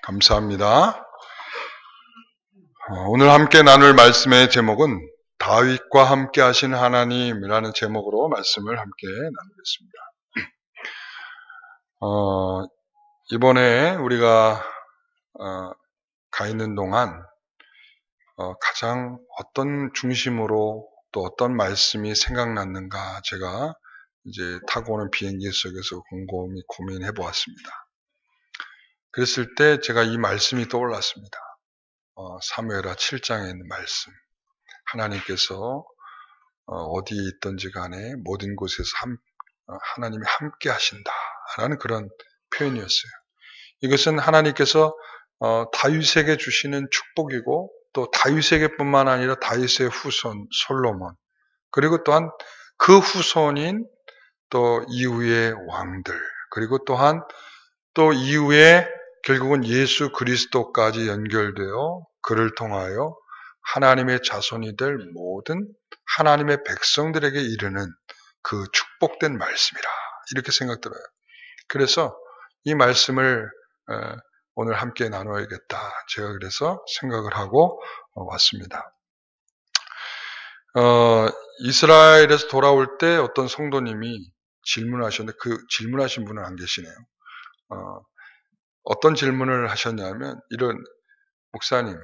감사합니다. 오늘 함께 나눌 말씀의 제목은 다윗과 함께 하신 하나님이라는 제목으로 말씀을 함께 나누겠습니다. 이번에 우리가 가 있는 동안 가장 어떤 중심으로 또 어떤 말씀이 생각났는가 제가 이제 타고 오는 비행기 속에서 곰곰이 고민해 보았습니다. 그랬을 때 제가 이 말씀이 떠올랐습니다. 사무엘하 7장에 있는 말씀. 하나님께서 어디에 있든지 간에 모든 곳에서 하나님이 함께 하신다라는 그런 표현이었어요. 이것은 하나님께서 다윗에게 주시는 축복이고 또 다윗에게뿐만 아니라 다윗의 후손 솔로몬 그리고 또한 그 후손인 또 이후의 왕들 그리고 또한 또 이후에 결국은 예수 그리스도까지 연결되어 그를 통하여 하나님의 자손이 될 모든 하나님의 백성들에게 이르는 그 축복된 말씀이라 이렇게 생각 들어요. 그래서 이 말씀을 오늘 함께 나눠야겠다. 제가 그래서 생각을 하고 왔습니다. 이스라엘에서 돌아올 때 어떤 성도님이 질문하셨는데 그 질문하신 분은 안 계시네요. 어떤 질문을 하셨냐면 이런 목사님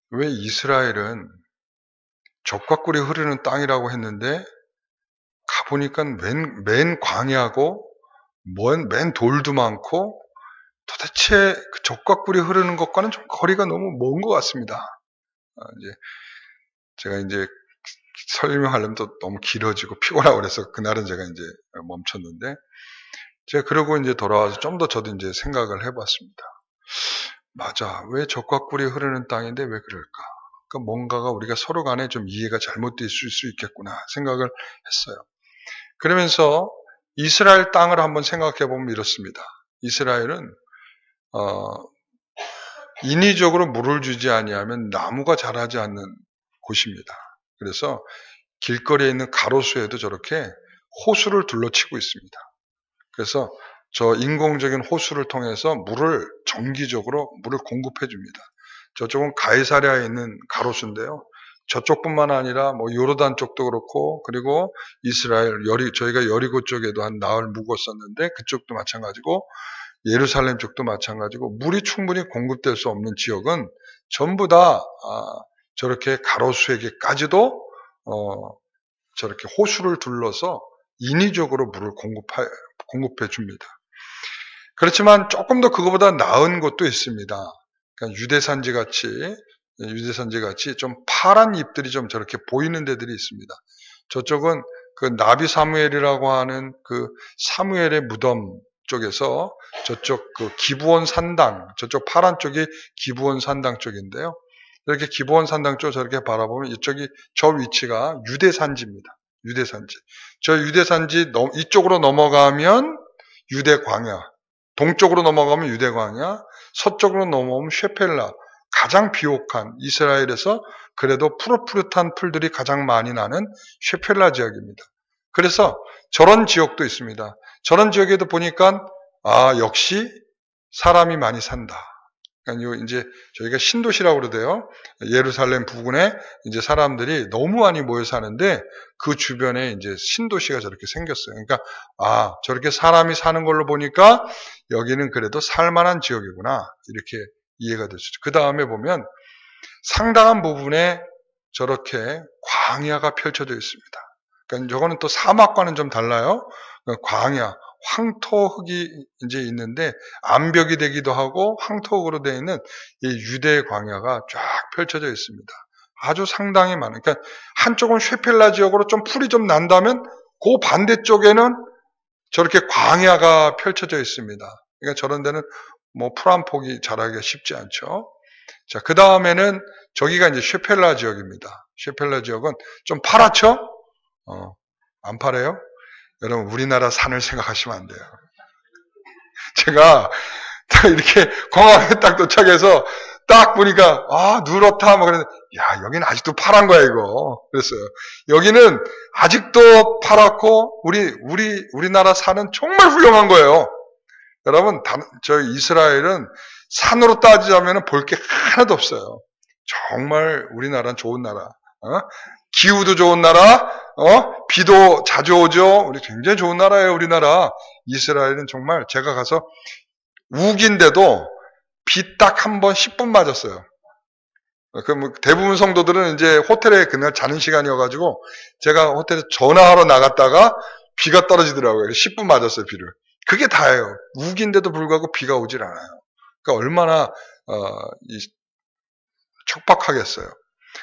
왜 이스라엘은 젖과 꿀이 흐르는 땅이라고 했는데 가보니까 맨 광야고 맨 돌도 많고 도대체 그 젖과 꿀이 흐르는 것과는 좀 거리가 너무 먼 것 같습니다. 제가 이제 설명하려면 또 너무 길어지고 피곤하고 그래서 그날은 제가 이제 멈췄는데 제가 그러고 이제 돌아와서 좀 더 저도 이제 생각을 해봤습니다. 맞아. 왜 젖과 꿀이 흐르는 땅인데 왜 그럴까? 그러니까 뭔가가 우리가 서로 간에 좀 이해가 잘못될 수 있겠구나 생각을 했어요. 그러면서 이스라엘 땅을 한번 생각해 보면 이렇습니다. 이스라엘은 인위적으로 물을 주지 아니하면 나무가 자라지 않는 곳입니다. 그래서 길거리에 있는 가로수에도 저렇게 호수를 둘러치고 있습니다. 그래서 저 인공적인 호수를 통해서 물을 정기적으로 물을 공급해 줍니다. 저쪽은 가이사랴에 있는 가로수인데요. 저쪽뿐만 아니라 뭐 요르단 쪽도 그렇고 그리고 이스라엘 저희가 여리고 쪽에도 한 나흘 묵었었는데 그쪽도 마찬가지고 예루살렘 쪽도 마찬가지고 물이 충분히 공급될 수 없는 지역은 전부 다 저렇게 가로수에게까지도 저렇게 호수를 둘러서 인위적으로 물을 공급해 줍니다. 그렇지만 조금 더 그거보다 나은 곳도 있습니다. 그러니까 유대산지 같이 좀 파란 잎들이 좀 저렇게 보이는 데들이 있습니다. 저쪽은 그 나비 사무엘이라고 하는 그 사무엘의 무덤 쪽에서 저쪽 그 기브온 산당, 저쪽 파란 쪽이 기브온 산당 쪽인데요. 이렇게 기브온 산당 쪽 저렇게 바라보면 저 위치가 유대산지입니다. 유대산지. 저 유대산지 이쪽으로 넘어가면 유대 광야, 동쪽으로 넘어가면 유대 광야, 서쪽으로 넘어오면 쉐펠라, 가장 비옥한 이스라엘에서 그래도 푸릇푸릇한 풀들이 가장 많이 나는 쉐펠라 지역입니다. 그래서 저런 지역도 있습니다. 저런 지역에도 보니까 역시 사람이 많이 산다. 그러니까 이제 저희가 신도시라고 그러대요. 예루살렘 부근에 이제 사람들이 너무 많이 모여 사는데 그 주변에 이제 신도시가 저렇게 생겼어요. 그러니까 저렇게 사람이 사는 걸로 보니까 여기는 그래도 살만한 지역이구나 이렇게 이해가 될 수 있죠. 그 다음에 보면 상당한 부분에 저렇게 광야가 펼쳐져 있습니다. 그러니까 저거는 또 사막과는 좀 달라요. 광야. 황토흙이 이제 있는데 암벽이 되기도 하고 황토흙으로 되어 있는 이 유대 광야가 쫙 펼쳐져 있습니다. 아주 상당히 많은. 그러니까 한쪽은 쉐펠라 지역으로 좀 풀이 좀 난다면 그 반대쪽에는 저렇게 광야가 펼쳐져 있습니다. 그러니까 저런 데는 뭐 풀 한 폭이 자라기가 쉽지 않죠. 자, 그 다음에는 저기가 이제 쉐펠라 지역입니다. 쉐펠라 지역은 좀 파랗죠? 안 파래요? 여러분 우리나라 산을 생각하시면 안 돼요. 제가 이렇게 공항에 딱 도착해서 딱 보니까 누렇다 뭐 그랬는데 여기는 아직도 파란 거야 이거. 그랬어요. 여기는 아직도 파랗고 우리나라 산은 정말 훌륭한 거예요. 여러분 저 이스라엘은 산으로 따지자면 볼 게 하나도 없어요. 정말 우리나라는 좋은 나라. 기후도 좋은 나라, 비도 자주 오죠. 우리 굉장히 좋은 나라예요, 우리나라. 이스라엘은 정말 제가 가서 우기인데도 비 딱 한 번 10분 맞았어요. 대부분 성도들은 이제 호텔에 그날 자는 시간이어가지고 제가 호텔에 전화하러 나갔다가 비가 떨어지더라고요. 10분 맞았어요, 비를. 그게 다예요. 우기인데도 불구하고 비가 오질 않아요. 그러니까 얼마나 척박하겠어요.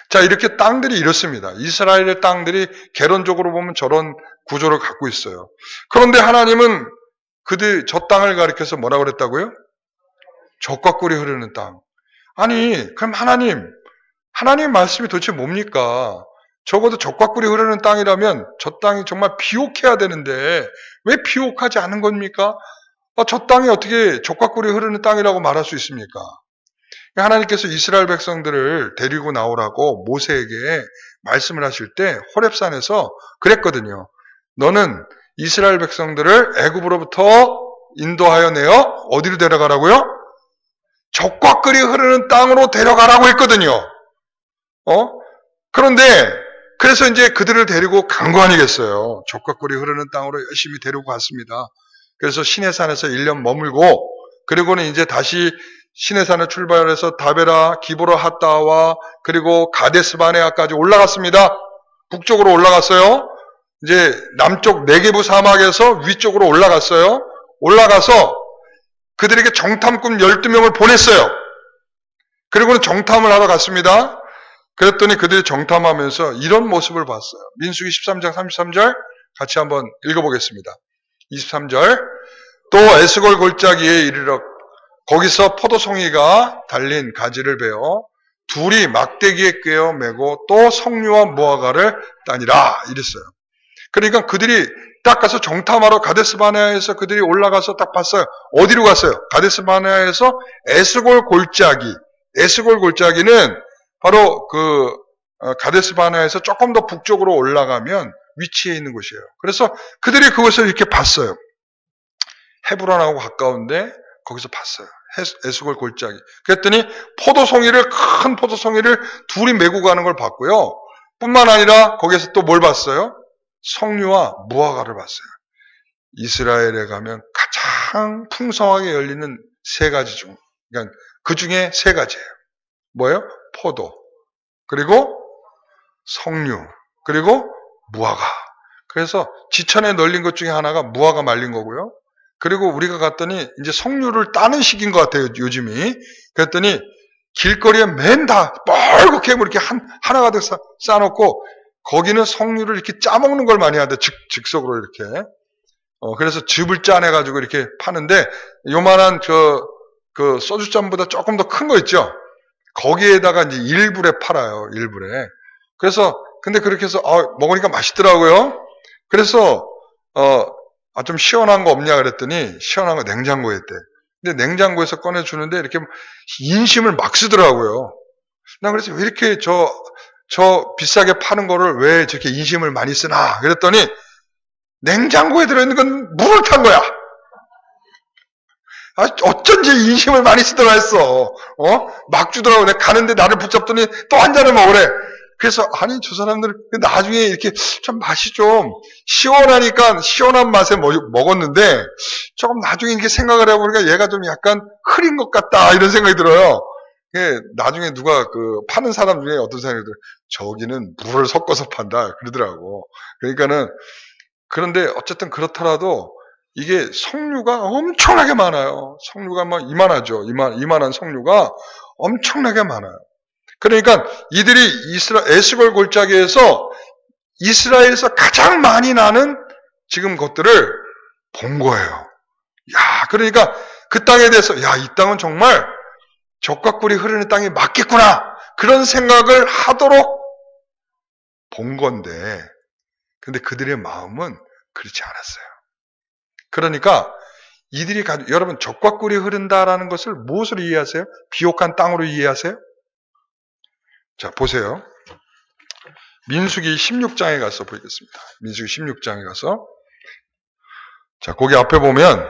자, 이렇게 땅들이 이렇습니다. 이스라엘의 땅들이 개론적으로 보면 저런 구조를 갖고 있어요. 그런데 하나님은 저 땅을 가리켜서 뭐라고 그랬다고요? 젖과 꿀이 흐르는 땅. 아니, 그럼 하나님 말씀이 도대체 뭡니까? 적어도 젖과 꿀이 흐르는 땅이라면 저 땅이 정말 비옥해야 되는데 왜 비옥하지 않은 겁니까? 저 땅이 어떻게 젖과 꿀이 흐르는 땅이라고 말할 수 있습니까? 하나님께서 이스라엘 백성들을 데리고 나오라고 모세에게 말씀을 하실 때 호렙산에서 그랬거든요. 너는 이스라엘 백성들을 애굽으로부터 인도하여 내어 어디로 데려가라고요? 젖과 꿀이 흐르는 땅으로 데려가라고 했거든요. 그런데 그래서 이제 그들을 데리고 간 거 아니겠어요. 젖과 꿀이 흐르는 땅으로 열심히 데리고 갔습니다. 그래서 시내산에서 1년 머물고 그리고는 이제 다시 시내산을 출발해서 다베라, 기브로 핫다와 그리고 가데스 바네아까지 올라갔습니다. 북쪽으로 올라갔어요. 이제 남쪽 네게부 사막에서 위쪽으로 올라갔어요. 올라가서 그들에게 정탐꾼 12명을 보냈어요. 그리고는 정탐을 하러 갔습니다. 그랬더니 그들이 정탐하면서 이런 모습을 봤어요. 민수기 13장 33절 같이 한번 읽어보겠습니다. 23절 또 에스골 골짜기에 이르러 거기서 포도송이가 달린 가지를 베어 둘이 막대기에 꿰어 메고 또 석류와 무화과를 따니라 이랬어요. 그러니까 그들이 딱 가서 정탐하러 가데스 바네아에서 그들이 올라가서 딱 봤어요. 어디로 갔어요? 가데스 바네아에서 에스골 골짜기. 에스골 골짜기는 바로 가데스 바네아에서 조금 더 북쪽으로 올라가면 위치해 있는 곳이에요. 그래서 그들이 그것을 이렇게 봤어요. 헤브론하고 가까운데 거기서 봤어요. 에스골 골짜기. 그랬더니 큰 포도송이를 둘이 메고 가는 걸 봤고요. 뿐만 아니라 거기서 또 뭘 봤어요? 석류와 무화과를 봤어요. 이스라엘에 가면 가장 풍성하게 열리는 세 가지 중, 그러니까 그 중에 세 가지예요. 뭐예요? 포도, 그리고 석류, 그리고 무화과. 그래서 지천에 널린 것 중에 하나가 무화과 말린 거고요. 그리고 우리가 갔더니 이제 석류를 따는 시기인 것 같아요, 요즘이. 그랬더니 길거리에 맨 다 뻘겋게 이렇게 하나 가득 쌓아놓고 거기는 석류를 이렇게 짜먹는 걸 많이 하는데 즉석으로 이렇게. 그래서 즙을 짜내가지고 이렇게 파는데 요만한 그 소주잔보다 조금 더 큰 거 있죠? 거기에다가 이제 1불에 팔아요, 1불에. 그래서 근데 그렇게 해서 먹으니까 맛있더라고요. 그래서 좀 시원한 거 없냐 그랬더니 시원한 거 냉장고에 있대. 근데 냉장고에서 꺼내주는데 이렇게 인심을 막 쓰더라고요. 난 그래서 왜 이렇게 저 비싸게 파는 거를 왜 저렇게 인심을 많이 쓰나 그랬더니 냉장고에 들어있는 건 물을 탄 거야. 어쩐지 인심을 많이 쓰더라 했어. 막 주더라고. 내가 가는데 나를 붙잡더니 또 한 잔을 먹으래. 그래서 아니 저 사람들 나중에 이렇게 좀 맛이 좀 시원하니까 시원한 맛에 먹었는데 조금 나중에 이렇게 생각을 해보니까 얘가 좀 약간 흐린 것 같다 이런 생각이 들어요. 나중에 누가 파는 사람 중에 어떤 사람이 저기는 물을 섞어서 판다 그러더라고. 그러니까는 그런데 어쨌든 그렇더라도 이게 석류가 엄청나게 많아요. 석류가 막 이만하죠. 이만한 석류가 엄청나게 많아요. 그러니까 이들이 에스골 골짜기에서 이스라엘에서 가장 많이 나는 지금 것들을 본 거예요. 그러니까 그 땅에 대해서 이 땅은 정말 젖과 꿀이 흐르는 땅이 맞겠구나. 그런 생각을 하도록 본 건데, 근데 그들의 마음은 그렇지 않았어요. 그러니까 이들이 여러분 젖과 꿀이 흐른다라는 것을 무엇으로 이해하세요? 비옥한 땅으로 이해하세요? 자, 보세요. 민수기 16장에 가서 보겠습니다. 민수기 16장에 가서 자, 거기 앞에 보면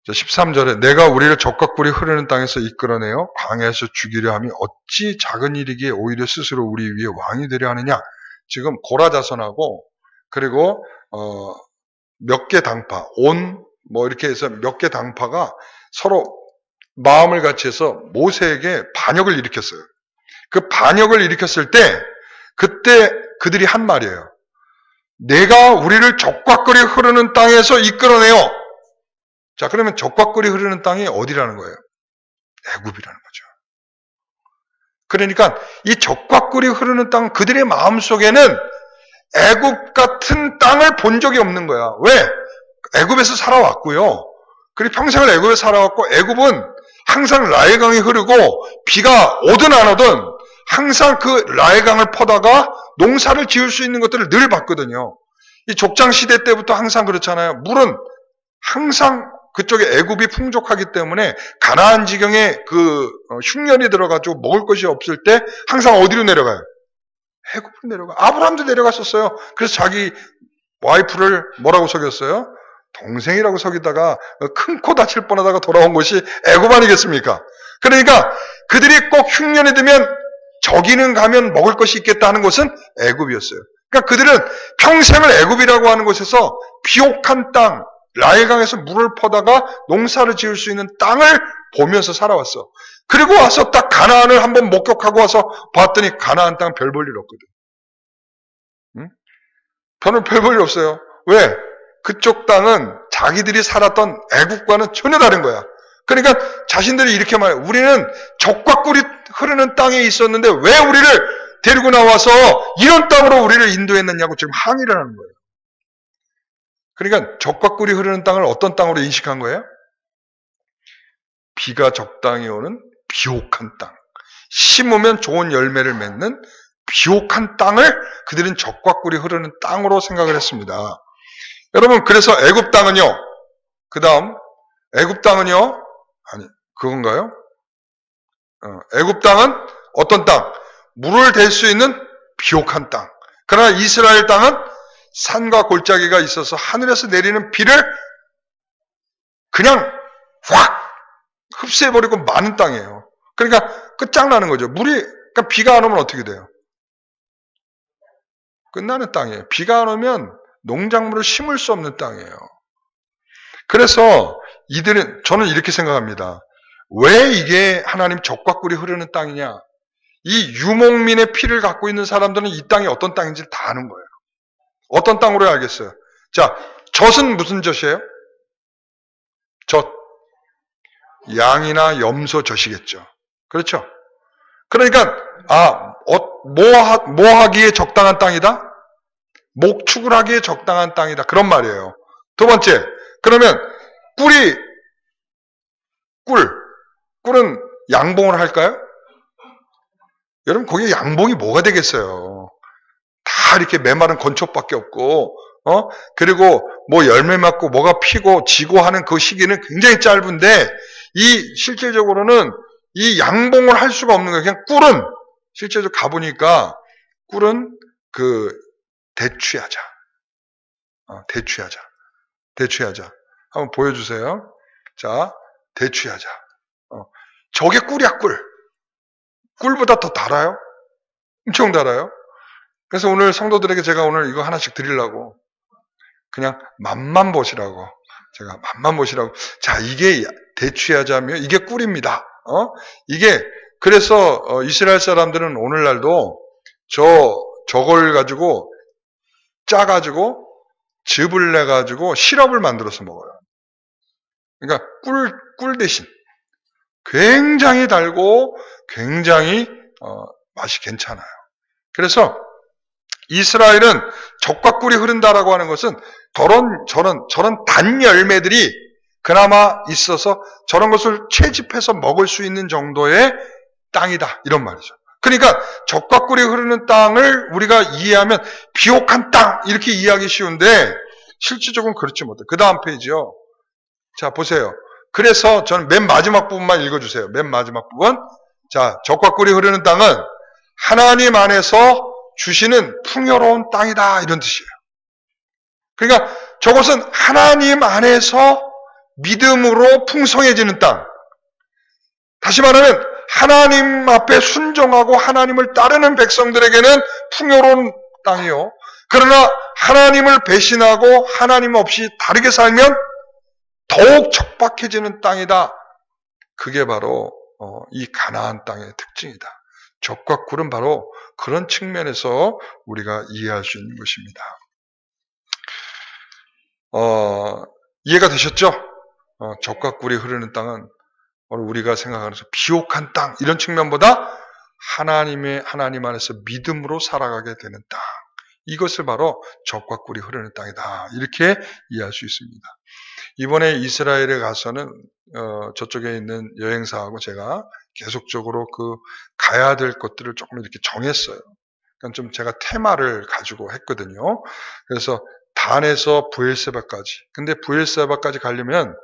13절에 내가 우리를 적과 꿀이 흐르는 땅에서 이끌어내어 광야에서 죽이려 함이 어찌 작은 일이기에 오히려 스스로 우리 위에 왕이 되려 하느냐. 지금 고라자손하고 그리고 몇 개 당파, 이렇게 해서 몇 개 당파가 서로 마음을 같이 해서 모세에게 반역을 일으켰어요. 그 반역을 일으켰을 때 그때 그들이 한 말이에요. 내가 우리를 적과 꿀이 흐르는 땅에서 이끌어내요. 자, 그러면 적과 꿀이 흐르는 땅이 어디라는 거예요? 애굽이라는 거죠. 그러니까 이 적과 꿀이 흐르는 땅, 그들의 마음속에는 애굽 같은 땅을 본 적이 없는 거야. 왜? 애굽에서 살아왔고요. 그리고 평생을 애굽에 살아왔고, 애굽은 항상 라헬강이 흐르고 비가 오든 안 오든 항상 그 라헬강을 퍼다가 농사를 지을 수 있는 것들을 늘 봤거든요. 이 족장시대 때부터 항상 그렇잖아요. 물은 항상 그쪽에 애굽이 풍족하기 때문에 가나안 지경에 그 흉년이 들어가지고 먹을 것이 없을 때 항상 어디로 내려가요? 애굽으로 내려가. 아브라함도 내려갔었어요. 그래서 자기 와이프를 뭐라고 속였어요? 동생이라고 속이다가 큰 코 다칠 뻔하다가 돌아온 곳이 애굽 아니겠습니까? 그러니까 그들이 꼭 흉년이 들면 저기는 가면 먹을 것이 있겠다 하는 곳은 애굽이었어요. 그러니까 그들은 평생을 애굽이라고 하는 곳에서 비옥한 땅, 라헬강에서 물을 퍼다가 농사를 지을 수 있는 땅을 보면서 살아왔어. 그리고 와서 딱 가나안을 한번 목격하고 와서 봤더니 가나안 땅 별 볼 일 없거든. 응? 별 볼 일 없어요. 왜? 그쪽 땅은 자기들이 살았던 애국과는 전혀 다른 거야. 그러니까 자신들이 이렇게 말해요. 우리는 적과 꿀이 흐르는 땅에 있었는데 왜 우리를 데리고 나와서 이런 땅으로 우리를 인도했느냐고 지금 항의를 하는 거예요. 그러니까 적과 꿀이 흐르는 땅을 어떤 땅으로 인식한 거예요? 비가 적당히 오는 비옥한 땅. 심으면 좋은 열매를 맺는 비옥한 땅을 그들은 적과 꿀이 흐르는 땅으로 생각을 했습니다. 여러분, 그래서 애굽 땅은요. 그 다음 애굽 땅은요. 아니, 그건가요? 애굽 땅은 어떤 땅? 물을 댈 수 있는 비옥한 땅. 그러나 이스라엘 땅은 산과 골짜기가 있어서 하늘에서 내리는 비를 그냥 확 흡수해버리고 많은 땅이에요. 그러니까 끝장나는 거죠. 그러니까 비가 안 오면 어떻게 돼요? 끝나는 땅이에요. 비가 안 오면 농작물을 심을 수 없는 땅이에요. 그래서 저는 이렇게 생각합니다. 왜 이게 하나님 적과 꿀이 흐르는 땅이냐? 이 유목민의 피를 갖고 있는 사람들은 이 땅이 어떤 땅인지 다 아는 거예요. 어떤 땅으로 알겠어요? 자, 젖은 무슨 젖이에요? 젖. 양이나 염소 젖이겠죠. 그렇죠? 그러니까, 뭐 하기에 적당한 땅이다? 목축을 하기에 적당한 땅이다. 그런 말이에요. 두 번째, 그러면 꿀은 양봉을 할까요? 여러분, 거기에 양봉이 뭐가 되겠어요? 다 이렇게 메마른 건초밖에 없고, 그리고 뭐 열매 맞고 뭐가 피고 지고 하는 그 시기는 굉장히 짧은데, 실질적으로는 이 양봉을 할 수가 없는 거예요. 그냥 꿀은, 실제로 가보니까, 꿀은 대취하자. 대취하자. 한번 보여주세요. 자, 대취하자. 저게 꿀이야, 꿀. 꿀보다 더 달아요? 엄청 달아요. 그래서 오늘 성도들에게 제가 오늘 이거 하나씩 드리려고 그냥 맛만 보시라고 제가 맛만 보시라고. 자, 이게 대취하자면 이게 꿀입니다. 그래서 이스라엘 사람들은 오늘날도 저걸 가지고 짜가지고 즙을 내가지고 시럽을 만들어서 먹어요. 그러니까 꿀 대신 굉장히 달고 굉장히 맛이 괜찮아요. 그래서 이스라엘은 적과 꿀이 흐른다라고 하는 것은 저런 단 열매들이 그나마 있어서 저런 것을 채집해서 먹을 수 있는 정도의 땅이다. 이런 말이죠. 그러니까 적과 꿀이 흐르는 땅을 우리가 이해하면 비옥한 땅 이렇게 이해하기 쉬운데 실질적으로는 그렇지 못해요. 그 다음 페이지요. 자, 보세요. 그래서 저는 맨 마지막 부분만 읽어주세요. 맨 마지막 부분. 자, 적과 꿀이 흐르는 땅은 하나님 안에서 주시는 풍요로운 땅이다. 이런 뜻이에요. 그러니까 저것은 하나님 안에서 믿음으로 풍성해지는 땅. 다시 말하면 하나님 앞에 순종하고 하나님을 따르는 백성들에게는 풍요로운 땅이요. 그러나 하나님을 배신하고 하나님 없이 다르게 살면 더욱 척박해지는 땅이다. 그게 바로 이 가나안 땅의 특징이다. 적과 꿀은 바로 그런 측면에서 우리가 이해할 수 있는 것입니다. 이해가 되셨죠? 적과 꿀이 흐르는 땅은 우리가 생각하는 비옥한 땅, 이런 측면보다 하나님 안에서 믿음으로 살아가게 되는 땅. 이것을 바로 적과 꿀이 흐르는 땅이다. 이렇게 이해할 수 있습니다. 이번에 이스라엘에 가서는 저쪽에 있는 여행사하고 제가 계속적으로 가야 될 것들을 조금 이렇게 정했어요. 그러니까 좀 제가 테마를 가지고 했거든요. 그래서 단에서 브엘세바까지. 근데 브엘세바까지 가려면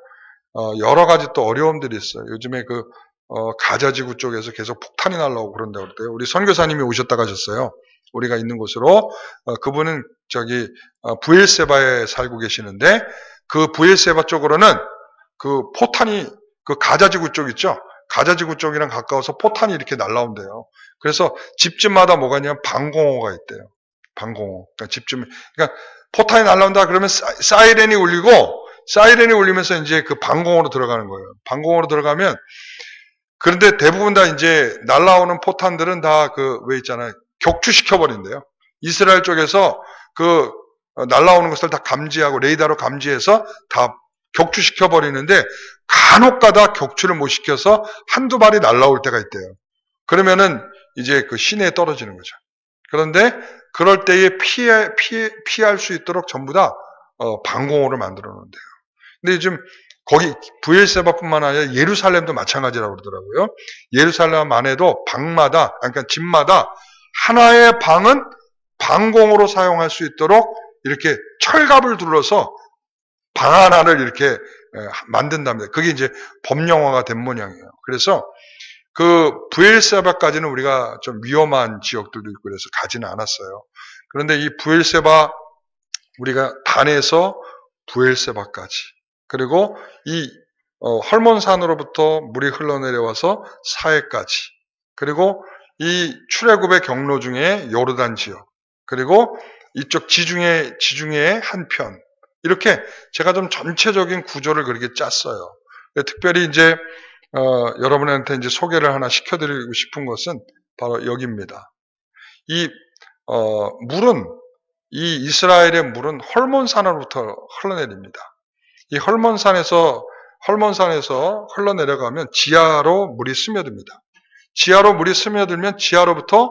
여러 가지 또 어려움들이 있어요. 요즘에 가자지구 쪽에서 계속 폭탄이 날라오고 그런다고 그러대요. 우리 선교사님이 오셨다 가셨어요. 우리가 있는 곳으로. 그분은 브엘세바에 살고 계시는데, 그 브엘세바 쪽으로는 포탄이, 가자지구 쪽 있죠? 가자지구 쪽이랑 가까워서 포탄이 이렇게 날라온대요. 그래서 집집마다 뭐가 있냐면 방공호가 있대요. 방공호. 그러니까 포탄이 날라온다 그러면 사이렌이 울리면서 이제 방공호로 들어가는 거예요. 방공호로 들어가면, 그런데 대부분 다 이제 날라오는 포탄들은 다 왜 있잖아요. 격추시켜버린대요. 이스라엘 쪽에서 날라오는 것을 다 감지하고 레이더로 감지해서 다 격추시켜버리는데, 간혹 가다 격추를 못 시켜서 한두 발이 날라올 때가 있대요. 그러면은 이제 시내에 떨어지는 거죠. 그런데 그럴 때에 피할 수 있도록 전부 다 방공호를 만들어 놓은대요. 근데 요즘 거기 브엘세바뿐만 아니라 예루살렘도 마찬가지라고 그러더라고요. 예루살렘 안에도 방마다, 그러니까 집마다 하나의 방은 방공호로 사용할 수 있도록 이렇게 철갑을 둘러서 방 하나를 이렇게 만든답니다. 그게 이제 법령화가 된 모양이에요. 그래서 브엘세바까지는 우리가 좀 위험한 지역들도 있고 그래서 가지는 않았어요. 그런데 이 브엘세바, 우리가 단에서 브엘세바까지, 그리고 이 헐몬산으로부터 물이 흘러내려와서 사해까지, 그리고 이 출애굽의 경로 중에 요르단 지역, 그리고 이쪽 지중해의 한편, 이렇게 제가 좀 전체적인 구조를 그렇게 짰어요. 특별히 이제 여러분한테 이제 소개를 하나 시켜드리고 싶은 것은 바로 여기입니다. 이 이스라엘의 물은 헐몬산으로부터 흘러내립니다. 이 헐몬산에서 흘러내려가면 지하로 물이 스며듭니다. 지하로 물이 스며들면 지하로부터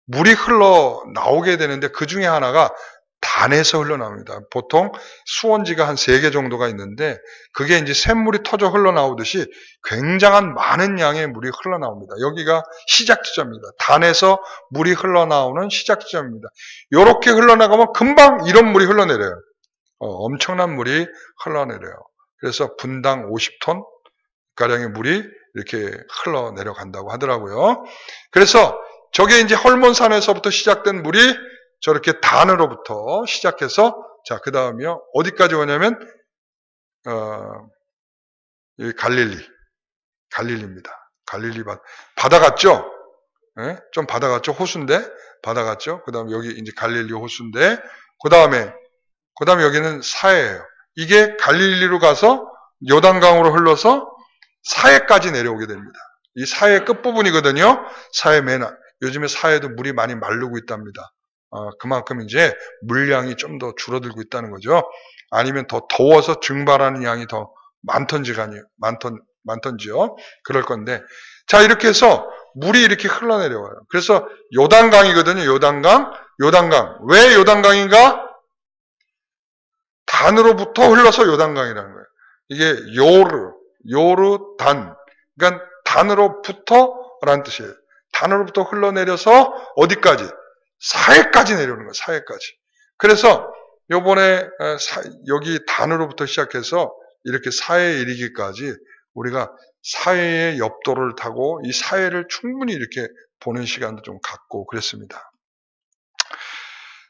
물이 흘러나오게 되는데, 그 중에 하나가 단에서 흘러나옵니다. 보통 수원지가 한 3개 정도가 있는데, 그게 이제 샘물이 터져 흘러나오듯이 굉장한 많은 양의 물이 흘러나옵니다. 여기가 시작 지점입니다. 단에서 물이 흘러나오는 시작 지점입니다. 이렇게 흘러나가면 금방 이런 물이 흘러내려요. 엄청난 물이 흘러내려요. 그래서 분당 50톤 가량의 물이 이렇게 흘러내려간다고 하더라고요. 그래서 저게 이제 헐몬산에서부터 시작된 물이 저렇게 단으로부터 시작해서, 자, 그 다음이요. 어디까지 오냐면, 갈릴리입니다. 갈릴리 바다 같죠? 네? 좀 바다 같죠? 호수인데? 바다 같죠? 그 다음에 여기 이제 갈릴리 호수인데, 그 다음에 여기는 사해예요. 이게 갈릴리로 가서 요단강으로 흘러서 사해까지 내려오게 됩니다. 이 사해 끝부분이거든요. 사해 요즘에 사해도 물이 많이 마르고 있답니다. 그만큼 이제 물량이 좀 더 줄어들고 있다는 거죠. 아니면 더 더워서 증발하는 양이 더 많던지요. 그럴 건데. 자, 이렇게 해서 물이 이렇게 흘러내려와요. 그래서 요단강이거든요. 요단강. 왜 요단강인가? 단으로부터 흘러서 요단강이라는 거예요. 이게 요르단. 그러니까 단으로부터라는 뜻이에요. 단으로부터 흘러내려서 어디까지? 사해까지 내려오는 거예요. 사해까지. 그래서 요번에 여기 단으로부터 시작해서 이렇게 사해에 이르기까지 우리가 사해의 옆도를 타고 이 사해를 충분히 이렇게 보는 시간도 좀 갖고 그랬습니다.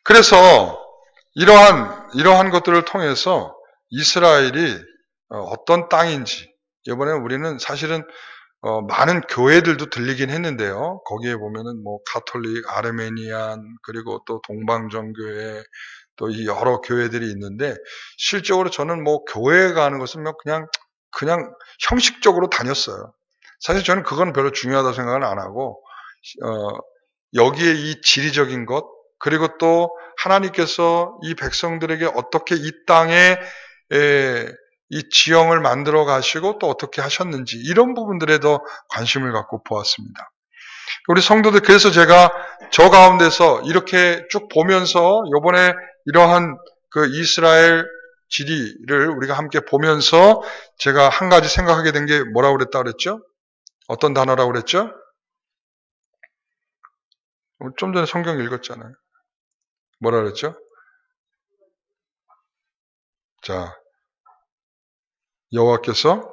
그래서 이러한 것들을 통해서 이스라엘이 어떤 땅인지, 이번에 우리는 사실은 많은 교회들도 들리긴 했는데요. 거기에 보면은 뭐 가톨릭, 아르메니안, 그리고 또 동방정교회, 또 이 여러 교회들이 있는데, 실적으로 저는 뭐 교회에 가는 것은 그냥 형식적으로 다녔어요. 사실 저는 그건 별로 중요하다고 생각은 안 하고, 여기에 이 지리적인 것, 그리고 또 하나님께서 이 백성들에게 어떻게 이 땅에 이 지형을 만들어 가시고 또 어떻게 하셨는지, 이런 부분들에 더 관심을 갖고 보았습니다. 우리 성도들, 그래서 제가 저 가운데서 이렇게 쭉 보면서 요번에 이러한 그 이스라엘 지리를 우리가 함께 보면서 제가 한 가지 생각하게 된 게 뭐라고 그랬다 그랬죠? 어떤 단어라고 그랬죠? 좀 전에 성경 읽었잖아요. 뭐라 그랬죠? 자, 여호와께서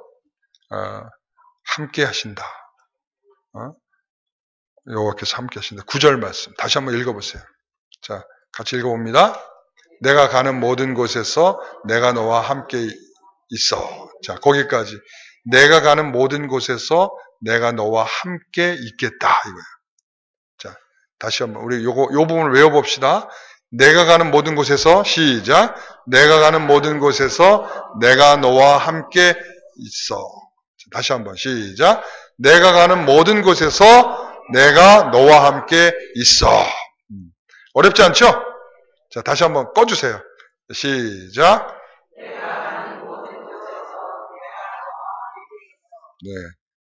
함께 하신다. 여호와께서 함께 하신다. 9절 말씀 다시 한번 읽어보세요. 자, 같이 읽어봅니다. 내가 가는 모든 곳에서 내가 너와 함께 있어. 자, 거기까지. 내가 가는 모든 곳에서 내가 너와 함께 있겠다 이거예요. 자, 다시 한번 우리 요 부분을 외워봅시다. 내가 가는 모든 곳에서, 시작. 내가 가는 모든 곳에서 내가 너와 함께 있어. 자, 다시 한번 시작. 내가 가는 모든 곳에서 내가 너와 함께 있어. 어렵지 않죠? 자, 다시 한번 꺼주세요. 시작. 네,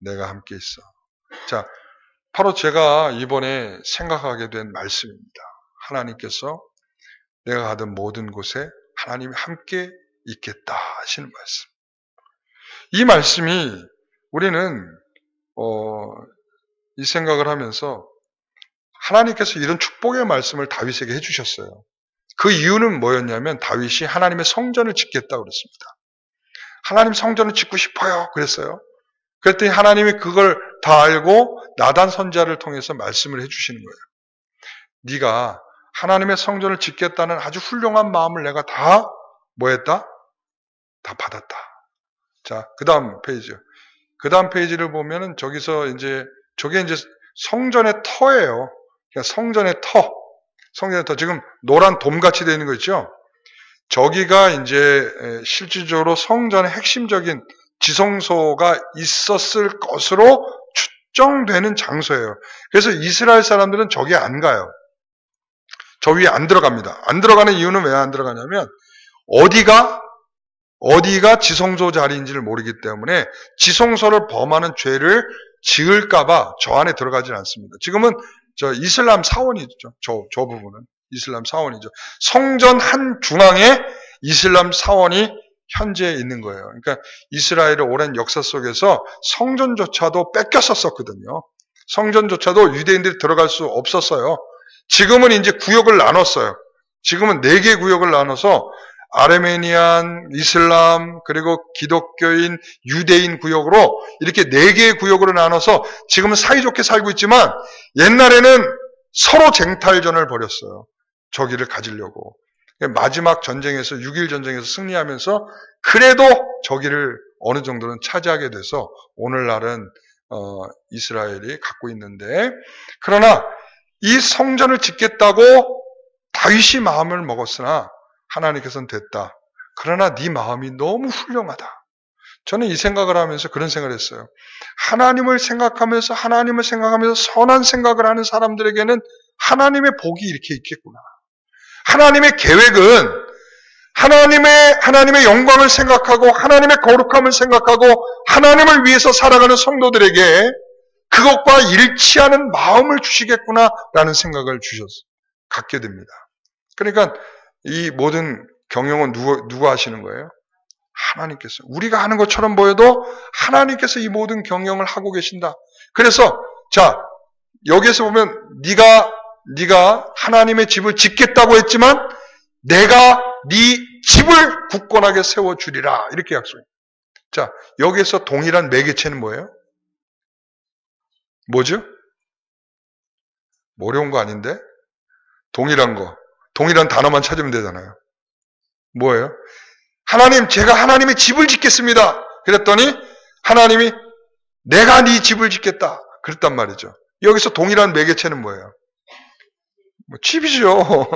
내가 함께 있어. 자, 바로 제가 이번에 생각하게 된 말씀입니다. 하나님께서 내가 가던 모든 곳에 하나님이 함께 있겠다 하시는 말씀. 이 말씀이 우리는 이 생각을 하면서 하나님께서 이런 축복의 말씀을 다윗에게 해주셨어요. 그 이유는 뭐였냐면 다윗이 하나님의 성전을 짓겠다고 그랬습니다. 하나님 성전을 짓고 싶어요 그랬어요. 그랬더니 하나님이 그걸 다 알고 나단 선지자를 통해서 말씀을 해주시는 거예요. 네가 하나님의 성전을 짓겠다는 아주 훌륭한 마음을 내가 다 뭐했다? 다 받았다. 자, 그 다음 페이지요. 그 다음 페이지를 보면은 저기서 저게 성전의 터예요. 그러니까 성전의 터. 지금 노란 돔같이 되어 있는 거 있죠? 저기가 실질적으로 성전의 핵심적인 지성소가 있었을 것으로 추정되는 장소예요. 그래서 이스라엘 사람들은 저기 안 가요. 저 위에 안 들어갑니다. 안 들어가는 이유는 왜 안 들어가냐면 어디가 지성소 자리인지를 모르기 때문에 지성소를 범하는 죄를 지을까봐 저 안에 들어가질 않습니다. 지금은 저 이슬람 사원이죠. 저 부분은 이슬람 사원이죠. 성전 한 중앙에 이슬람 사원이 현재 있는 거예요. 그러니까 이스라엘의 오랜 역사 속에서 성전조차도 뺏겼었거든요. 성전조차도 유대인들이 들어갈 수 없었어요. 지금은 이제 구역을 나눴어요. 지금은 4개 구역을 나눠서 아르메니안, 이슬람, 그리고 기독교인, 유대인 구역으로 이렇게 4개의 구역으로 나눠서 지금은 사이좋게 살고 있지만 옛날에는 서로 쟁탈전을 벌였어요. 저기를 가지려고. 마지막 전쟁에서 6.1 전쟁에서 승리하면서 그래도 저기를 어느 정도는 차지하게 돼서 오늘날은 이스라엘이 갖고 있는데, 그러나 이 성전을 짓겠다고 다윗이 마음을 먹었으나 하나님께서는 됐다. 그러나 네 마음이 너무 훌륭하다. 저는 이 생각을 하면서 그런 생각을 했어요. 하나님을 생각하면서 선한 생각을 하는 사람들에게는 하나님의 복이 이렇게 있겠구나. 하나님의 계획은 하나님의 영광을 생각하고 하나님의 거룩함을 생각하고 하나님을 위해서 살아가는 성도들에게 그것과 일치하는 마음을 주시겠구나라는 생각을 갖게 됩니다. 그러니까 이 모든 경영은 누가 하시는 거예요? 하나님께서. 우리가 하는 것처럼 보여도 하나님께서 이 모든 경영을 하고 계신다. 그래서 자, 여기에서 보면 네가 하나님의 집을 짓겠다고 했지만 내가 네 집을 굳건하게 세워주리라. 이렇게 약속해요. 자, 여기에서 동일한 매개체는 뭐예요? 뭐죠? 어려운 거 아닌데? 동일한 단어만 찾으면 되잖아요. 뭐예요? 하나님, 제가 하나님의 집을 짓겠습니다. 그랬더니 하나님이 내가 네 집을 짓겠다. 그랬단 말이죠. 여기서 동일한 매개체는 뭐예요? 집이죠.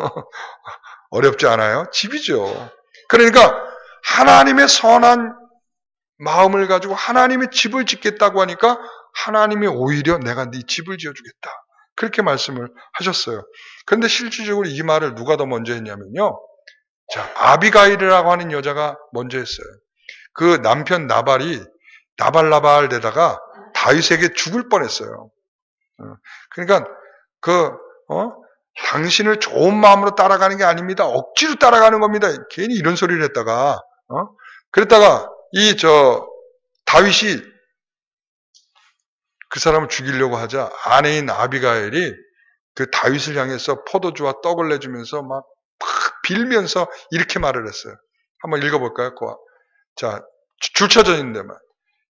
어렵지 않아요? 집이죠. 그러니까 하나님의 선한 마음을 가지고 하나님의 집을 짓겠다고 하니까 하나님이 오히려 내가 네 집을 지어주겠다. 그렇게 말씀을 하셨어요. 그런데 실질적으로 이 말을 누가 더 먼저 했냐면요. 자, 아비가일이라고 하는 여자가 먼저 했어요. 그 남편 나발이 나발 되다가 다윗에게 죽을 뻔했어요. 그러니까 당신을 좋은 마음으로 따라가는 게 아닙니다. 억지로 따라가는 겁니다. 괜히 이런 소리를 했다가 그랬다가 다윗이 그 사람을 죽이려고 하자 아내인 아비가일이 그 다윗을 향해서 포도주와 떡을 내주면서 막 빌면서 이렇게 말을 했어요. 한번 읽어볼까요? 자, 줄쳐져 있는데만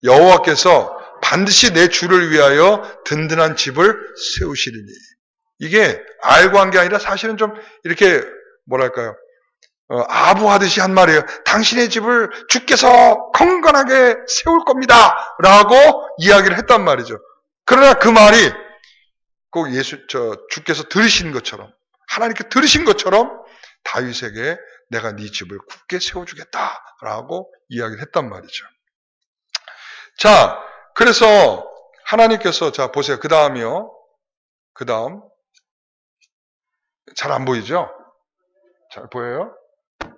여호와께서 반드시 내 주를 위하여 든든한 집을 세우시리니. 이게 알고 한 게 아니라 사실은 좀 이렇게 뭐랄까요? 아부하듯이 한 말이에요. 당신의 집을 주께서 건강하게 세울 겁니다. 라고 이야기를 했단 말이죠. 그러나 그 말이 꼭 주께서 들으신 것처럼, 하나님께 들으신 것처럼 다윗에게 내가 네 집을 굳게 세워주겠다. 라고 이야기를 했단 말이죠. 자, 그래서 하나님께서, 자, 보세요. 그 다음이요. 그 다음. 잘 안 보이죠? 잘 보여요?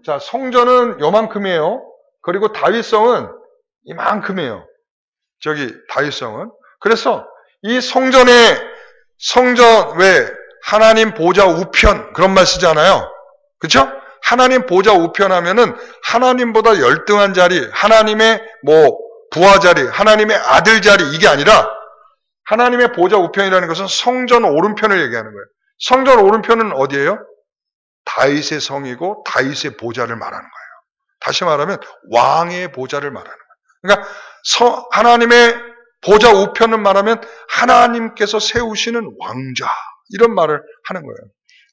자, 성전은 요만큼이에요. 그리고 다윗성은 이만큼이에요. 다윗성은. 그래서 이 성전 왜 하나님 보좌 우편 그런 말 쓰잖아요. 그렇죠? 하나님 보좌 우편 하면은 하나님보다 열등한 자리, 하나님의 부하 자리, 하나님의 아들 자리 이게 아니라 하나님의 보좌 우편이라는 것은 성전 오른편을 얘기하는 거예요. 성전 오른편은 어디예요? 다윗의 성이고 다윗의 보좌를 말하는 거예요. 다시 말하면 왕의 보좌를 말하는 거예요. 그러니까 하나님의 보좌 우편을 말하면 하나님께서 세우시는 왕자 이런 말을 하는 거예요.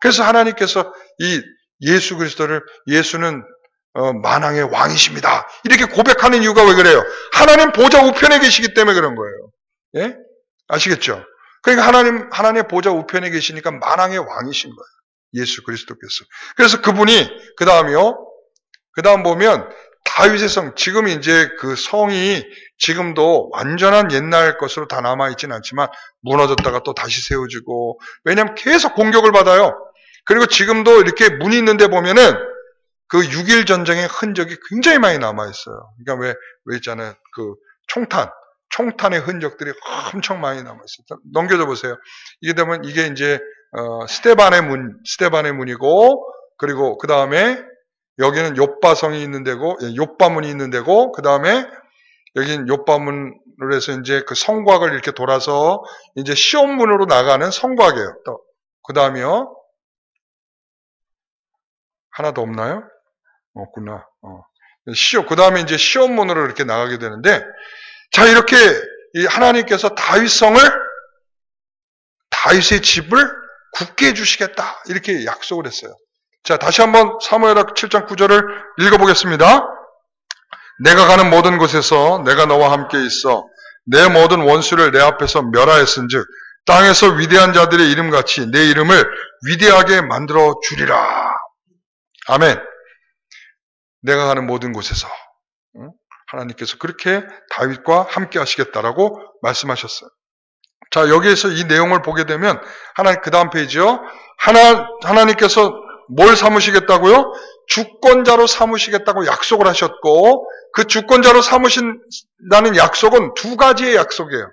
그래서 하나님께서 이 예수 그리스도를 예수는 만왕의 왕이십니다. 이렇게 고백하는 이유가 왜 그래요? 하나님 보좌 우편에 계시기 때문에 그런 거예요. 예? 아시겠죠? 그러니까 하나님의 보좌 우편에 계시니까 만왕의 왕이신 거예요. 예수 그리스도께서. 그래서 그분이 그 다음 보면 다윗의 성, 지금 이제 그 성이 지금도 완전한 옛날 것으로 다 남아있지는 않지만 무너졌다가 또 다시 세워지고, 왜냐하면 계속 공격을 받아요. 그리고 지금도 이렇게 문이 있는데 보면은 그 6.1 전쟁의 흔적이 굉장히 많이 남아있어요. 그러니까 왜 있잖아요. 그 총탄의 흔적들이 엄청 많이 남아있어요. 넘겨줘 보세요. 이게 되면 이게 이제 스데반의 문이고, 그리고 그 다음에 여기는 욥바성이 있는 데고, 욥바문이 있는 데고, 그 다음에 여기는 욥바문으로 해서 이제 그 성곽을 이렇게 돌아서 이제 시온문으로 나가는 성곽이에요. 또 그 다음이요. 하나 더 없나요? 없구나. 그 다음에 이제 시온문으로 이렇게 나가게 되는데, 자, 이렇게 하나님께서 다윗의 집을 굳게 해주시겠다. 이렇게 약속을 했어요. 자, 다시 한번 사무엘하 7장 9절을 읽어보겠습니다. 내가 가는 모든 곳에서 내가 너와 함께 있어 내 모든 원수를 내 앞에서 멸하였은즉 땅에서 위대한 자들의 이름같이 내 이름을 위대하게 만들어 주리라. 아멘. 내가 가는 모든 곳에서 하나님께서 그렇게 다윗과 함께 하시겠다라고 말씀하셨어요. 자, 여기에서 이 내용을 보게 되면 그 다음 페이지요. 하나님께서 뭘 삼으시겠다고요? 주권자로 삼으시겠다고 약속을 하셨고, 그 주권자로 삼으신다는 약속은 두 가지의 약속이에요.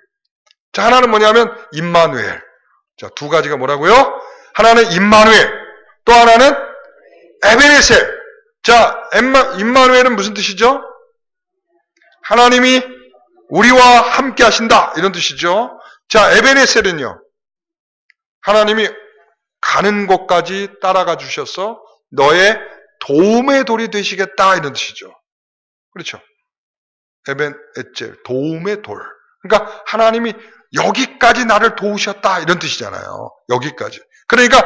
자, 하나는 뭐냐면 임마누엘. 자, 두 가지가 뭐라고요? 하나는 임마누엘, 또 하나는 에베네셀. 자, 임마누엘은 무슨 뜻이죠? 하나님이 우리와 함께 하신다 이런 뜻이죠. 자, 에베네셀은요, 하나님이 가는 곳까지 따라가 주셔서 너의 도움의 돌이 되시겠다 이런 뜻이죠. 그렇죠? 에벤에첼, 도움의 돌. 그러니까 하나님이 여기까지 나를 도우셨다 이런 뜻이잖아요. 여기까지. 그러니까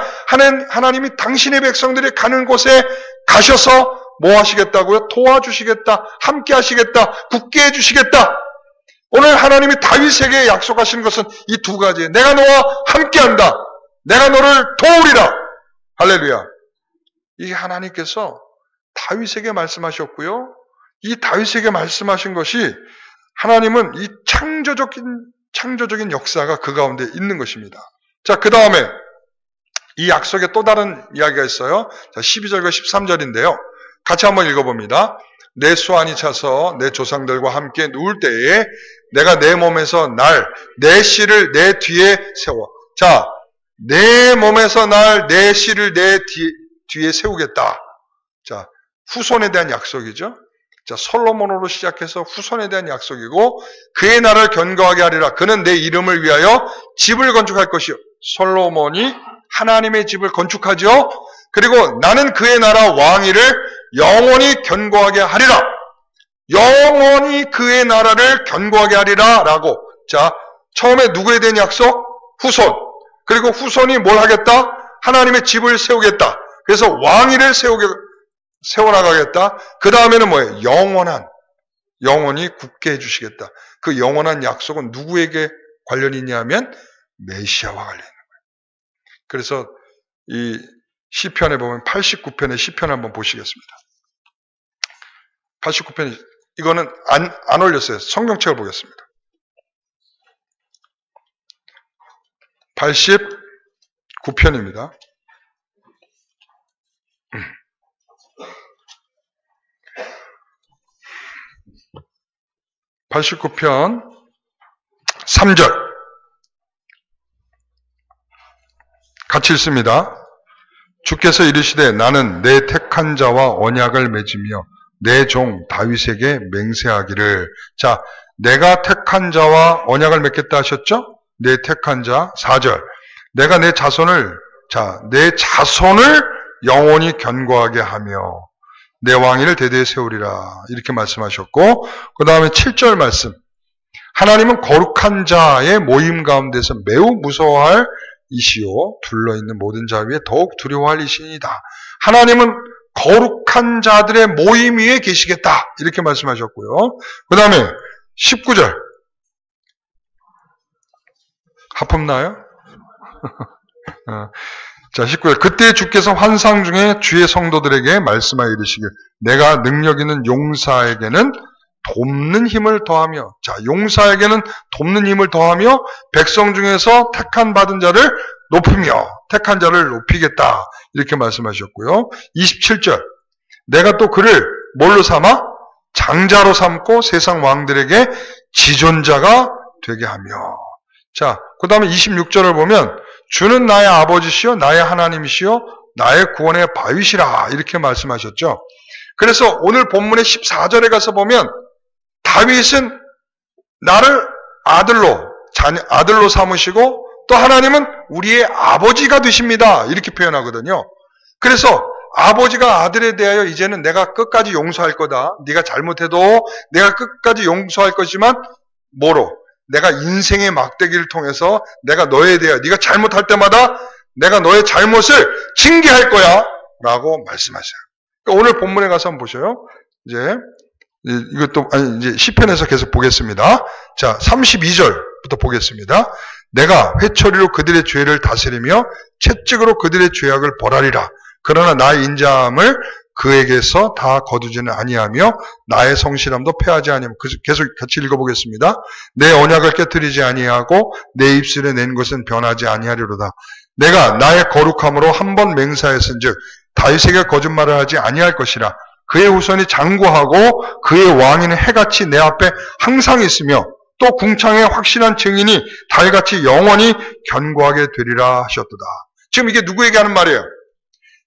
하나님이 당신의 백성들이 가는 곳에 가셔서 뭐 하시겠다고요? 도와주시겠다, 함께 하시겠다, 굳게 해주시겠다. 오늘 하나님이 다윗에게 약속하시는 것은 이 두 가지예요. 내가 너와 함께한다. 내가 너를 도우리라. 할렐루야. 이게 하나님께서 다윗에게 말씀하셨고요. 이 다윗에게 말씀하신 것이 하나님은 이 창조적인 역사가 그 가운데 있는 것입니다. 자, 그 다음에 이 약속에 또 다른 이야기가 있어요. 자, 12절과 13절인데요. 같이 한번 읽어봅니다. 내 수완이 차서 내 조상들과 함께 누울 때에 내가 내 몸에서 내 씨를 내 뒤에 세워. 자, 내 몸에서 내 씨를 내 뒤에 세우겠다. 자, 후손에 대한 약속이죠. 자, 솔로몬으로 시작해서 후손에 대한 약속이고, 그의 나라를 견고하게 하리라. 그는 내 이름을 위하여 집을 건축할 것이요. 솔로몬이 하나님의 집을 건축하죠. 그리고 나는 그의 나라 왕위를 영원히 견고하게 하리라. 영원히 그의 나라를 견고하게 하리라. 라고. 자, 처음에 누구에 대한 약속? 후손. 그리고 후손이 뭘 하겠다? 하나님의 집을 세우겠다. 그래서 왕위를 세워나가겠다. 그 다음에는 뭐예요? 영원히 굳게 해주시겠다. 그 영원한 약속은 누구에게 관련이 있냐면 메시아와 관련이 있는 거예요. 그래서 이 시편에 보면 89편의 시편 한번 보시겠습니다. 89편, 이거는 안 올렸어요. 성경책을 보겠습니다. 89편입니다. 89편 3절 같이 읽습니다. 주께서 이르시되 나는 내 택한 자와 언약을 맺으며 내 종 다윗에게 맹세하기를. 자, 내가 택한 자와 언약을 맺겠다 하셨죠? 내 택한 자. 4절 내가 내 자손을 영원히 견고하게 하며 내 왕위를 대대에 세우리라. 이렇게 말씀하셨고, 그 다음에 7절 말씀. 하나님은 거룩한 자의 모임 가운데서 매우 무서워할 이시요 둘러있는 모든 자 위에 더욱 두려워할 이시니이다. 하나님은 거룩한 자들의 모임 위에 계시겠다. 이렇게 말씀하셨고요. 그 다음에 19절. 하품 나요? 자, 19절. 그때 주께서 환상 중에 주의 성도들에게 말씀하여 이르시길 내가 능력 있는 용사에게는 돕는 힘을 더하며, 자, 용사에게는 돕는 힘을 더하며 백성 중에서 택한 받은 자를 높이며 택한 자를 높이겠다. 이렇게 말씀하셨고요. 27절. 내가 또 그를 뭘로 삼아? 장자로 삼고 세상 왕들에게 지존자가 되게 하며. 자, 그 다음에 26절을 보면 주는 나의 아버지시요 나의 하나님이시요 나의 구원의 바위시라. 이렇게 말씀하셨죠. 그래서 오늘 본문의 14절에 가서 보면 다윗은 나를 아들로 삼으시고 또 하나님은 우리의 아버지가 되십니다. 이렇게 표현하거든요. 그래서 아버지가 아들에 대하여 이제는 내가 끝까지 용서할 거다. 네가 잘못해도 내가 끝까지 용서할 것이지만 뭐로? 내가 인생의 막대기를 통해서 내가 너에 대하여 네가 잘못할 때마다 내가 너의 잘못을 징계할 거야. 라고 말씀하셔요. 그러니까 오늘 본문에 가서 한번 보셔요. 이제 시편에서 계속 보겠습니다. 자, 32절부터 보겠습니다. 내가 회초리로 그들의 죄를 다스리며 채찍으로 그들의 죄악을 벌하리라. 그러나 나의 인자함을 그에게서 다 거두지는 아니하며 나의 성실함도 패하지 아니하며. 계속 같이 읽어보겠습니다. 내 언약을 깨뜨리지 아니하고 내 입술에 낸 것은 변하지 아니하리로다. 내가 나의 거룩함으로 한 번 맹세하였은즉 다윗에게 거짓말을 하지 아니할 것이라. 그의 후손이 장구하고 그의 왕위는 해같이 내 앞에 항상 있으며 또 궁창의 확실한 증인이 달같이 영원히 견고하게 되리라 하셨도다. 지금 이게 누구에게 하는 말이에요?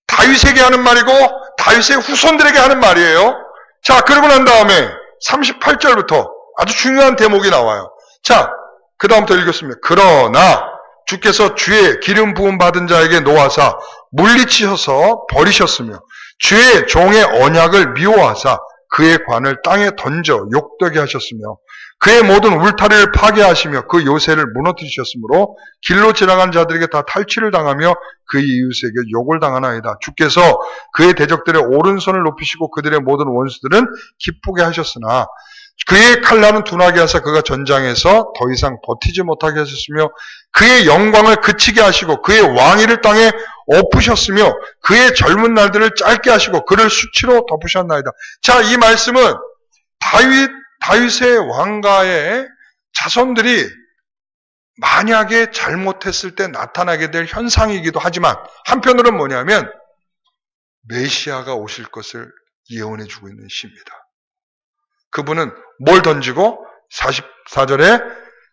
다윗에게 하는 말이고 다윗의 후손들에게 하는 말이에요. 자, 그러고 난 다음에 38절부터 아주 중요한 대목이 나와요. 자, 그 다음부터 읽겠습니다. 그러나 주께서 주의 기름 부음 받은 자에게 노하사 물리치셔서 버리셨으며 주의 종의 언약을 미워하사 그의 관을 땅에 던져 욕되게 하셨으며 그의 모든 울타리를 파괴하시며 그 요새를 무너뜨리셨으므로 길로 지나간 자들에게 다 탈취를 당하며 그의 이웃에게 욕을 당하나이다. 주께서 그의 대적들의 오른손을 높이시고 그들의 모든 원수들은 기쁘게 하셨으나 그의 칼날은 둔하게 하사 그가 전장에서 더 이상 버티지 못하게 하셨으며 그의 영광을 그치게 하시고 그의 왕위를 땅에 엎으셨으며 그의 젊은 날들을 짧게 하시고 그를 수치로 덮으셨나이다. 자, 이 말씀은 다윗의 왕가의 자손들이 만약에 잘못했을 때 나타나게 될 현상이기도 하지만 한편으로는 뭐냐면 메시아가 오실 것을 예언해 주고 있는 시입니다. 그분은 뭘 던지고 44절에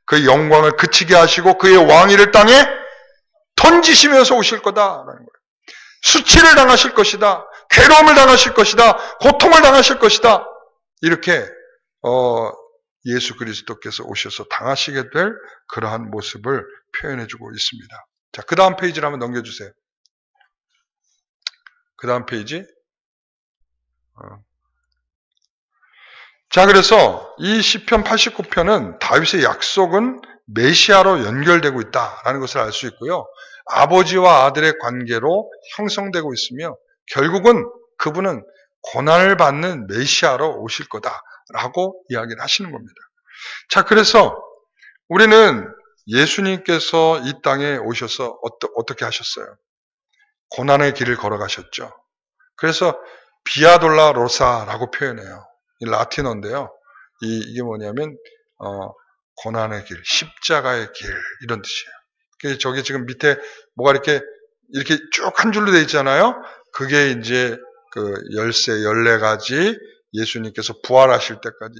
그의 영광을 그치게 하시고 그의 왕위를 땅에 던지시면서 오실 거다라는 거예요. 수치를 당하실 것이다. 괴로움을 당하실 것이다. 고통을 당하실 것이다. 이렇게 예수 그리스도께서 오셔서 당하시게 될 그러한 모습을 표현해주고 있습니다. 자, 그 다음 페이지를 한번 넘겨주세요. 그 다음 페이지. 자, 그래서 이 시편 89편은 다윗의 약속은 메시아로 연결되고 있다라는 것을 알 수 있고요. 아버지와 아들의 관계로 형성되고 있으며 결국은 그분은 고난을 받는 메시아로 오실 거다라고 이야기를 하시는 겁니다. 자, 그래서 우리는 예수님께서 이 땅에 오셔서 어떻게 하셨어요? 고난의 길을 걸어가셨죠. 그래서 비아 돌로로사라고 표현해요. 이 라틴어인데요. 이게 뭐냐면 고난의 길, 십자가의 길 이런 뜻이에요. 저기 지금 밑에 뭐가 이렇게 쭉 한 줄로 돼 있잖아요. 그게 이제 그 14가지 예수님께서 부활하실 때까지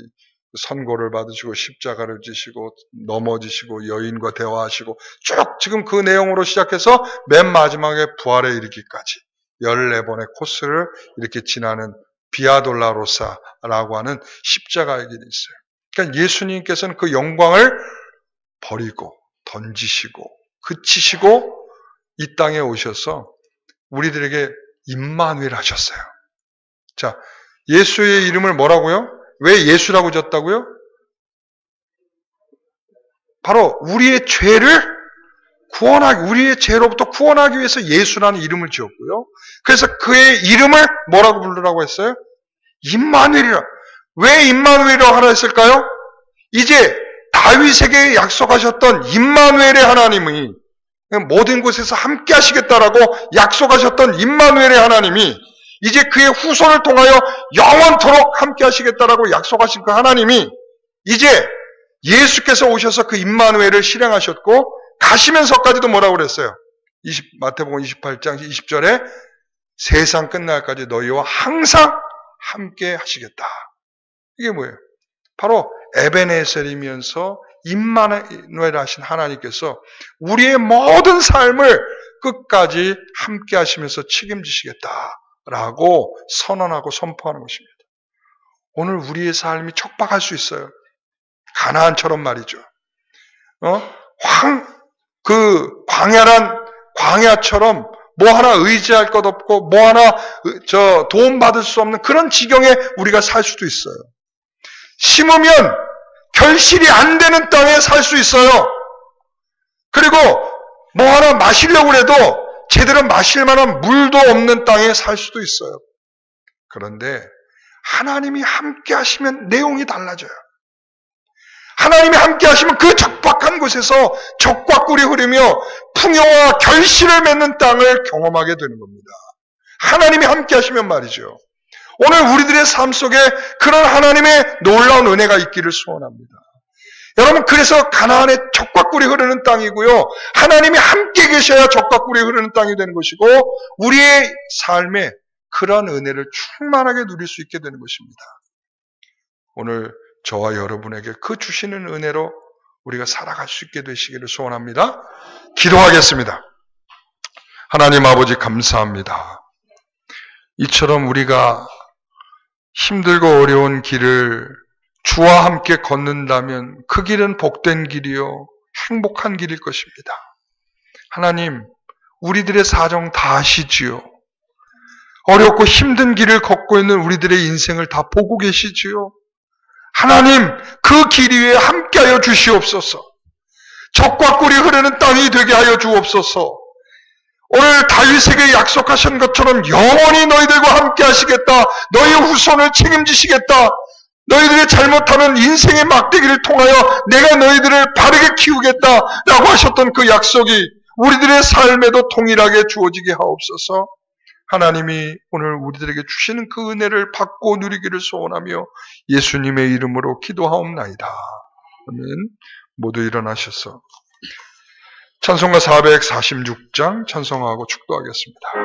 선고를 받으시고 십자가를 지시고 넘어지시고 여인과 대화하시고 쭉 지금 그 내용으로 시작해서 맨 마지막에 부활에 이르기까지 14번의 코스를 이렇게 지나는 비아 돌로로사라고 하는 십자가의 길이 있어요. 그러니까 예수님께서는 그 영광을 버리고 던지시고 그치시고 이 땅에 오셔서 우리들에게 임마누엘 하셨어요. 자, 예수의 이름을 뭐라고요? 왜 예수라고 졌다고요? 바로 우리의 죄를 우리의 죄로부터 구원하기 위해서 예수라는 이름을 지었고요. 그래서 그의 이름을 뭐라고 부르라고 했어요? 임마누엘이라. 왜 임마누엘이라고 하라 했을까요? 이제 다윗에게 약속하셨던 임마누엘의 하나님이 모든 곳에서 함께 하시겠다라고 약속하셨던 임마누엘의 하나님이 이제 그의 후손을 통하여 영원토록 함께 하시겠다라고 약속하신 그 하나님이 이제 예수께서 오셔서 그 임마누엘을 실행하셨고 가시면서까지도 뭐라고 그랬어요? 마태복음 28장 20절에 세상 끝날까지 너희와 항상 함께 하시겠다. 이게 뭐예요? 바로 에베네셀이면서 임마누엘 하신 하나님께서 우리의 모든 삶을 끝까지 함께 하시면서 책임지시겠다라고 선언하고 선포하는 것입니다. 오늘 우리의 삶이 척박할 수 있어요. 가나안처럼 말이죠. 광야처럼 뭐 하나 의지할 것 없고 뭐 하나 도움받을 수 없는 그런 지경에 우리가 살 수도 있어요. 심으면 결실이 안 되는 땅에 살 수 있어요. 그리고 뭐 하나 마시려고 해도 제대로 마실 만한 물도 없는 땅에 살 수도 있어요. 그런데 하나님이 함께 하시면 내용이 달라져요. 하나님이 함께 하시면 그 적박한 곳에서 적과 꿀이 흐르며 풍요와 결실을 맺는 땅을 경험하게 되는 겁니다. 하나님이 함께 하시면 말이죠. 오늘 우리들의 삶 속에 그런 하나님의 놀라운 은혜가 있기를 소원합니다. 여러분, 그래서 가나안의 적과 꿀이 흐르는 땅이고요. 하나님이 함께 계셔야 적과 꿀이 흐르는 땅이 되는 것이고 우리의 삶에 그런 은혜를 충만하게 누릴 수 있게 되는 것입니다. 오늘 저와 여러분에게 그 주시는 은혜로 우리가 살아갈 수 있게 되시기를 소원합니다. 기도하겠습니다. 하나님 아버지 감사합니다. 이처럼 우리가 힘들고 어려운 길을 주와 함께 걷는다면 그 길은 복된 길이요 행복한 길일 것입니다. 하나님, 우리들의 사정 다 아시지요. 어렵고 힘든 길을 걷고 있는 우리들의 인생을 다 보고 계시지요. 하나님 그 길 위에 함께하여 주시옵소서. 젖과 꿀이 흐르는 땅이 되게 하여 주옵소서. 오늘 다윗에게 약속하신 것처럼 영원히 너희들과 함께 하시겠다. 너희 후손을 책임지시겠다. 너희들이 잘못하면 인생의 막대기를 통하여 내가 너희들을 바르게 키우겠다라고 하셨던 그 약속이 우리들의 삶에도 동일하게 주어지게 하옵소서. 하나님이 오늘 우리들에게 주시는 그 은혜를 받고 누리기를 소원하며 예수님의 이름으로 기도하옵나이다. 아멘. 모두 일어나셔서 찬송가 446장 찬송하고 축도하겠습니다.